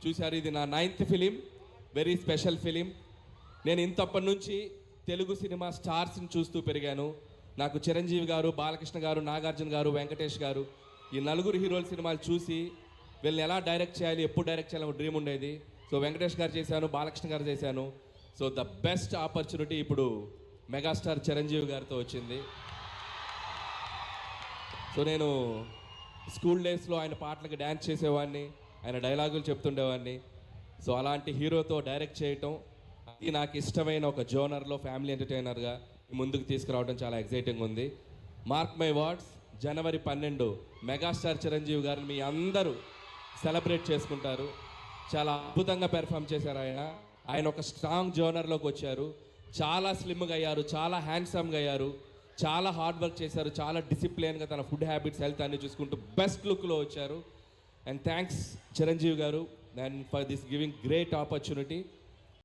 చూశారు. ఇది నా 9th film, very special film. నేను ఇంతప్పటి నుంచి తెలుగు సినిమా స్టార్స్ని చూస్తూ పెరిగాను. నాకు చిరంజీవి గారు, బాలకృష్ణ గారు, నాగార్జున గారు, వెంకటేష్ గారు, ఈ నలుగురు హీరోల సినిమాలు చూసి వీళ్ళని ఎలా డైరెక్ట్ చేయాలి, ఎప్పుడు డైరెక్ట్ చేయాలని ఒక డ్రీమ్ ఉండేది. సో వెంకటేష్ గారు చేశాను, బాలకృష్ణ గారు చేశాను. సో ద బెస్ట్ ఆపర్చునిటీ ఇప్పుడు మెగాస్టార్ చిరంజీవి గారితో వచ్చింది. సో నేను స్కూల్ డేస్లో ఆయన పాటలకు డ్యాన్స్ చేసేవాడిని, ఆయన డైలాగులు చెప్తుండేవాడిని. సో అలాంటి హీరోతో డైరెక్ట్ చేయటం, అది నాకు ఇష్టమైన ఒక జోనర్లో ఫ్యామిలీ ఎంటర్టైనర్గా ముందుకు తీసుకురావడం చాలా ఎక్సైటింగ్ ఉంది. Mark my words, January 12 megastar Chiranjeevi గారిని మీ అందరూ సెలబ్రేట్ చేసుకుంటారు. చాలా అద్భుతంగా పెర్ఫామ్ చేశారు ఆయన ఒక స్ట్రాంగ్ జోనర్లోకి వచ్చారు. చాలా స్లిమ్గా అయ్యారు, చాలా హ్యాండ్సమ్గా అయ్యారు, చాలా హార్డ్ వర్క్ చేశారు, చాలా డిసిప్లిన్గా తన ఫుడ్ హ్యాబిట్స్, హెల్త్ అన్ని చూసుకుంటూ బెస్ట్ లుక్లో వచ్చారు. అండ్ థ్యాంక్స్ చిరంజీవి గారు and for this giving great opportunity.